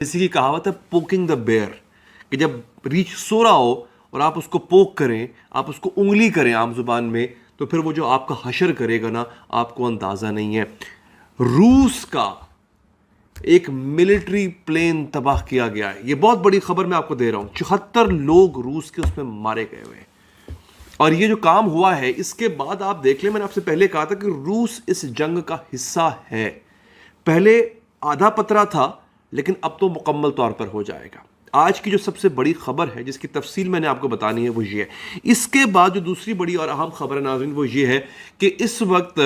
इसी की कहावत है पोकिंग द बेयर, कि जब रीछ सो रहा हो और आप उसको पोक करें, आप उसको उंगली करें आम जुबान में, तो फिर वो जो आपका हशर करेगा ना, आपको अंदाजा नहीं है। रूस का एक मिलिट्री प्लेन तबाह किया गया है। ये बहुत बड़ी खबर मैं आपको दे रहा हूं। 74 लोग रूस के उसमें मारे गए हुए हैं। और ये जो काम हुआ है, इसके बाद आप देख लें, मैंने आपसे पहले कहा था कि रूस इस जंग का हिस्सा है। पहले आधा पतरा था, लेकिन अब तो मुकम्मल तौर पर हो जाएगा। आज की जो सबसे बड़ी खबर है, जिसकी तफसील मैंने आपको बतानी है, वो ये है। इसके बाद जो दूसरी बड़ी और अहम खबर है नाज़रीन, वो ये है कि इस वक्त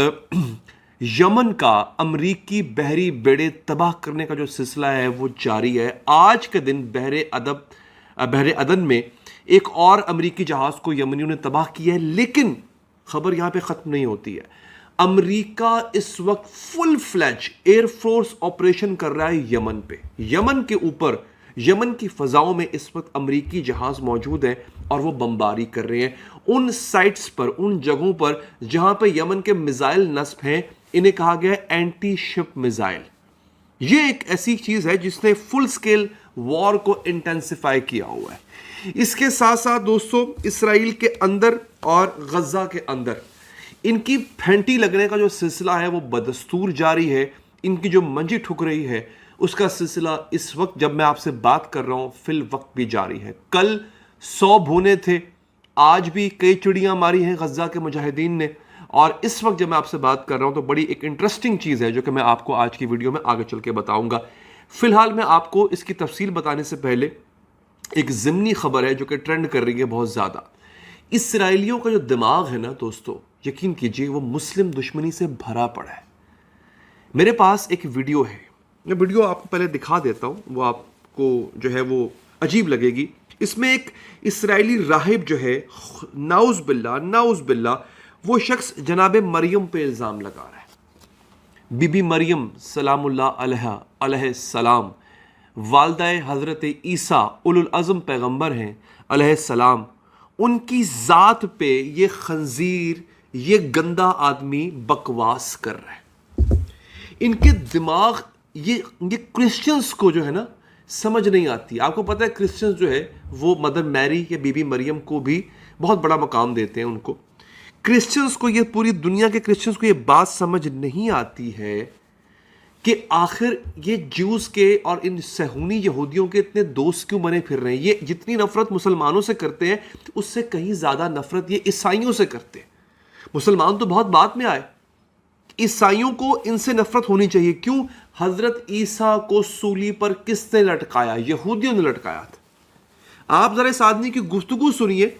यमन का अमरीकी बहरी बेड़े तबाह करने का जो सिलसिला है वो जारी है। आज के दिन बहरे अदन में एक और अमरीकी जहाज को यमनियों ने तबाह किया है। लेकिन खबर यहां पे खत्म नहीं होती है। अमरीका इस वक्त फुल फ्लैज एयरफोर्स ऑपरेशन कर रहा है यमन पे। यमन के ऊपर, यमन की फजाओं में इस वक्त अमरीकी जहाज मौजूद हैं और वो बमबारी कर रहे हैं उन साइट्स पर, उन जगहों पर जहां पे यमन के मिसाइल नस्ब हैं। इन्हें कहा गया है एंटी शिप मिसाइल। ये एक ऐसी चीज है जिसने फुल स्केल वॉर को इंटेंसिफाई किया हुआ है। इसके साथ साथ दोस्तों, इसराइल के अंदर और गजा के अंदर इनकी फेंटी लगने का जो सिलसिला है वो बदस्तूर जारी है। इनकी जो मंजी ठुक रही है उसका सिलसिला इस वक्त जब मैं आपसे बात कर रहा हूं फिल वक्त भी जारी है। कल 100 भूने थे, आज भी कई चिड़ियां मारी हैं गजा के मुजाहिदीन ने। और इस वक्त जब मैं आपसे बात कर रहा हूं तो बड़ी एक इंटरेस्टिंग चीज है जो कि मैं आपको आज की वीडियो में आगे चल के बताऊंगा। फिलहाल मैं आपको इसकी तफसील बताने से पहले एक ज़िमनी खबर है जो कि ट्रेंड कर रही है बहुत ज़्यादा। इसराइलियों का जो दिमाग है ना दोस्तों, यकीन कीजिए वो मुस्लिम दुश्मनी से भरा पड़ा है। मेरे पास एक वीडियो है, मैं वीडियो आपको पहले दिखा देता हूँ, वो आपको जो है वो अजीब लगेगी। इसमें एक इसराइली राहिब जो है, नाउज़ बिल्ला, वो शख्स जनाब मरियम पे इल्ज़ाम लगा रहा है। बीबी मरियम सलामुल्लाह अलैहा अलैहिस्सलाम वालदाए हज़रत ईसा उलुल अज़म पैगंबर हैं अलैहिस्सलाम, उनकी ज़ात पे ये खंजीर, ये गंदा आदमी बकवास कर रहा है। इनके दिमाग, ये क्रिश्चियंस को जो है ना समझ नहीं आती। आपको पता है क्रिश्चियंस जो है वो मदर मैरी या बीबी मरियम को भी बहुत बड़ा मकाम देते हैं उनको। क्रिश्चियंस को, ये पूरी दुनिया के क्रिश्चियंस को ये बात समझ नहीं आती है कि आखिर ये ज्यूस के और इन सहूनी यहूदियों के इतने दोस्त क्यों बने फिर रहे हैं। ये जितनी नफरत मुसलमानों से करते हैं उससे कहीं ज़्यादा नफरत ये ईसाइयों से करते हैं। मुसलमान तो बहुत बाद में आए, ईसाइयों को इनसे नफरत होनी चाहिए। क्यों? हजरत ईसा को सूली पर किसने लटकाया? यहूदियों ने लटकाया था। आप जरा इस आदमी की गुफ्तगू सुनिए।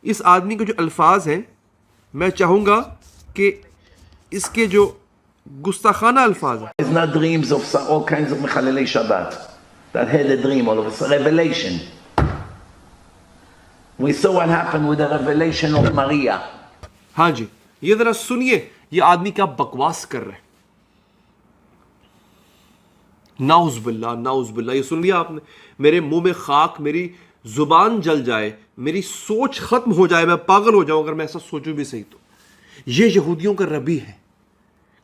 इस आदमी के जो अल्फाज हैं, मैं चाहूंगा कि इसके जो गुस्ताखाना अल्फाज हैं। It's not dreams of all kinds of Mechalelei Shabbat that had a dream all of us. Revelation. We saw what happened with the revelation of Maria. हाँ जी, ये जरा सुनिए, ये आदमी क्या बकवास कर रहे हैं। नाउज़ बिल्ला, ये सुन लिया आपने? मेरे मुंह में खाक, मेरी जुबान जल जाए, मेरी सोच खत्म हो जाए, मैं पागल हो जाऊं अगर मैं ऐसा सोचूं भी सही तो। ये यहूदियों का रबी है।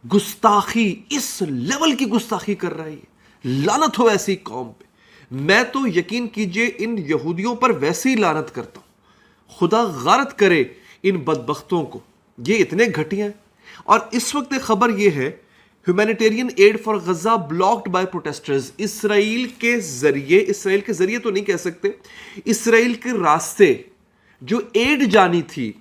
गुस्ताखी, इस लेवल की गुस्ताखी कर रहा है ये। लानत हो ऐसी कौम पे। मैं तो यकीन कीजिए इन यहूदियों पर वैसे ही लानत करता हूं। खुदा गारत करे इन बदबख्तों को, ये इतने घटिया हैं। और इस वक्त एक खबर ये है, humanitarian aid for Gaza blocked by protesters. Israel के जरिए तो नहीं कह सकते, इसराइल के रास्ते जो एड जानी थी,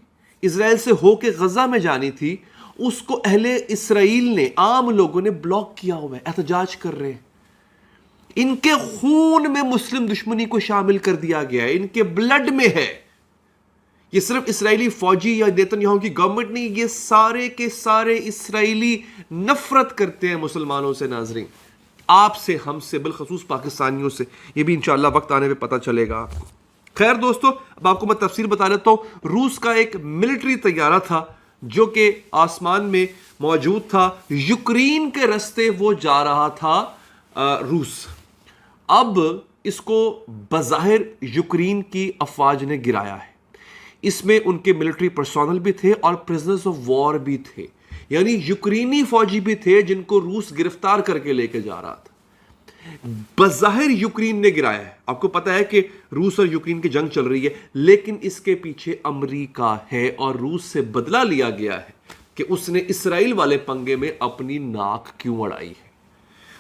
इसराइल से होके गजा में जानी थी, उसको अहले इसराइल ने, आम लोगों ने ब्लॉक किया हुआ है। एहतजाज कर रहे हैं। इनके खून में मुस्लिम दुश्मनी को शामिल कर दिया गया है, इनके ब्लड में है। ये सिर्फ इसराइली फौजी या नेतन्याहू की गवर्नमेंट नहीं, ये सारे के सारे इसराइली नफरत करते हैं मुसलमानों से। नाजरीन, आपसे, हमसे, बिलखसूस पाकिस्तानियों से। ये भी इंशाअल्लाह वक्त आने पे पता चलेगा आपको। खैर दोस्तों, अब आपको मैं तफसील बता देता हूं। रूस का एक मिलिट्री तैयारा था जो कि आसमान में मौजूद था, यूक्रेन के रास्ते वो जा रहा था रूस। अब इसको बज़ाहिर यूक्रेन की अफवाज ने गिराया है। इसमें उनके मिलिट्री पर्सोनल भी थे और प्रिजनर्स ऑफ वॉर भी थे, यानी यूक्रेनी फौजी भी थे जिनको रूस गिरफ्तार करके लेके जा रहा था। بظاہر یوکرین نے گرایا ہے. آپ کو پتا ہے کہ روس اور یوکرین کی جنگ چل رہی ہے, لیکن اس کے پیچھے امریکہ ہے اور روس سے بدلہ لیا گیا ہے کہ اس نے اسرائیل والے پنگے میں اپنی ناک کیوں اڑائی ہے.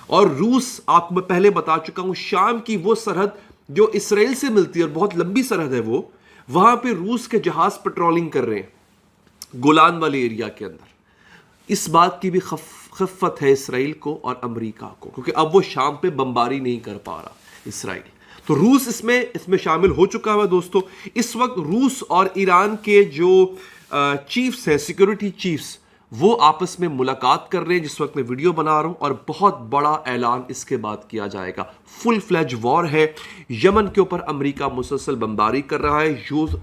اور روس, آپ کو میں پہلے بتا چکا ہوں, شام کی وہ سرحد جو اسرائیل سے ملتی ہے اور بہت لمبی سرحد ہے, وہ وہاں پہ روس کے جہاز پیٹرولنگ کر رہے ہیں گولان والے ایریا کے اندر. اس بات کی بھی خفت ہے اسرائیل کو اور امریکہ کو, کیونکہ اب وہ شام پہ بمباری نہیں کر پا رہا اسرائیل. تو روس اس میں شامل ہو چکا ہے دوستو. اس وقت روس اور ایران کے جو چیفز ہیں, سیکورٹی چیفز, وہ آپس میں ملاقات کر رہے ہیں جس وقت میں ویڈیو بنا رہا ہوں, اور بہت بڑا اعلان اس کے بعد کیا جائے گا. فل فلیج وار ہے. یمن کے اوپر امریکہ مسلسل بمباری کر رہا ہے,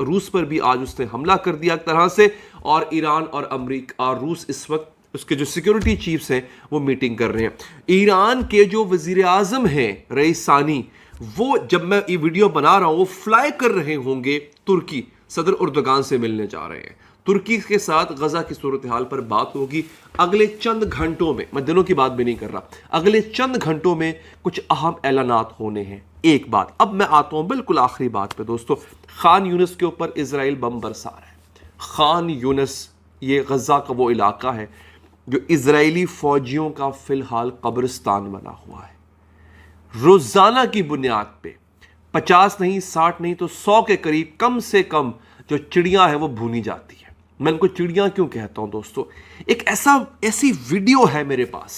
روس پر بھی آج اس نے حملہ کر دیا ایک طرح سے, اور ایران اور امریکہ اور روس اس وقت اس کے جو سیکورٹی چیفز ہیں وہ میٹنگ کر رہے ہیں. ایران کے جو وزیر اعظم ہیں رئیس ثانی, وہ جب میں یہ ویڈیو بنا رہا ہوں وہ فلائی کر رہے ہوں گے ترکی, صدر اردگان سے ملنے جا رہے ہیں. ترکی کے ساتھ غزہ کی صورتحال پر بات ہوگی اگلے چند گھنٹوں میں. میں دنوں کی بات بھی نہیں کر رہا, اگلے چند گھنٹوں میں کچھ اہم اعلانات ہونے ہیں. ایک بات, اب میں آتا ہوں بالکل آخری بات پہ دوستو. خان یونس کے اوپر اسرائیل بم برسا رہا ہے. خان یونس یہ غزہ کا وہ علاقہ ہے جو اسرائیلی فوجیوں کا فی الحال قبرستان بنا ہوا ہے. روزانہ کی بنیاد پہ 50 نہیں 60 نہیں تو 100 کے قریب کم سے کم جو چڑیاں ہیں وہ بھونی جاتی ہے. میں ان کو چڑیاں کیوں کہتا ہوں دوستو, ایک ایسی ویڈیو ہے میرے پاس,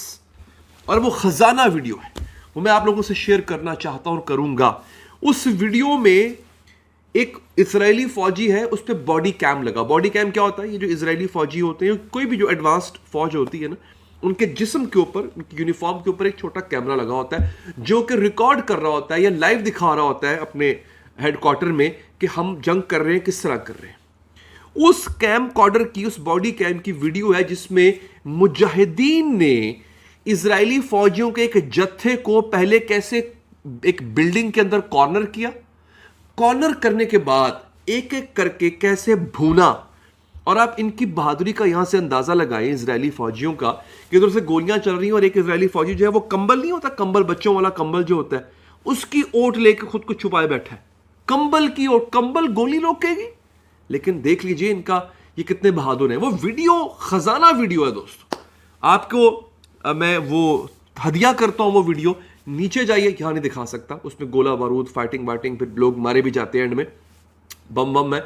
اور وہ خزانہ ویڈیو ہے, وہ میں آپ لوگوں سے شیئر کرنا چاہتا ہوں اور کروں گا. اس ویڈیو میں ایک اسرائیلی فوجی ہے, اس پہ باڈی کیم لگا. باڈی کیم کیا ہوتا ہے؟ یہ جو اسرائیلی فوجی ہوتے ہیں, کوئی بھی جو ایڈوانسڈ فوج ہوتی ہے نا, ان کے جسم کے اوپر, ان کی یونیفارم کے اوپر ایک چھوٹا کیمرہ لگا ہوتا ہے جو کہ ریکارڈ کر رہا ہوتا ہے یا لائیو دکھا رہا ہوتا ہے اپنے ہیڈ کوارٹر میں کہ ہم جنگ کر رہے ہیں, کس طرح کر رہے ہیں. اس کیم کارڈر کی, اس باڈی کیم کی ویڈیو ہے جس میں مجاہدین نے اسرائیلی فوجیوں کے ایک جتھے کو پہلے کیسے ایک بلڈنگ کے اندر کارنر کیا, کارنر کرنے کے بعد ایک ایک کر کے کیسے بھونا. اور آپ ان کی بہادری کا یہاں سے اندازہ لگائیں اسرائیلی فوجیوں کا, کہ ادھر سے گولیاں چل رہی ہیں اور ایک اسرائیلی فوجی جو ہے وہ کمبل نہیں ہوتا, کمبل بچوں والا کمبل جو ہوتا ہے, اس کی اوٹ لے کے خود کو چھپائے بیٹھا ہے. کمبل کی اوٹ, کمبل گولی روکے گی. لیکن دیکھ لیجئے ان کا یہ کتنے بہادر ہیں. وہ ویڈیو خزانہ ویڈیو ہے دوستو, آپ کو میں وہ ہدیہ کرتا ہوں. وہ ویڈیو نیچے جائیے, یہاں نہیں دکھا سکتا, اس میں گولہ بارود, فائٹنگ وائٹنگ, پھر لوگ مارے بھی جاتے ہیں اینڈ میں, بم بم ہے.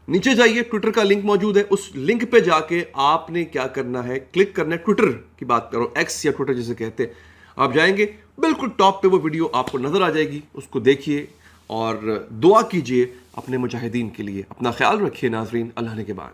نیچے جائیے, ٹویٹر کا لنک موجود ہے, اس لنک پہ جا کے آپ نے کیا کرنا ہے, کلک کرنا ہے. ٹویٹر کی بات کرو, ایکس یا ٹویٹر جسے کہتے ہیں, آپ جائیں گے بالکل ٹاپ پہ وہ ویڈیو آپ کو نظر آ جائے گی. اس کو دیکھیے اور دعا کیجئے اپنے مجاہدین کے لیے. اپنا خیال رکھیے ناظرین, اللہ نے کے بعد.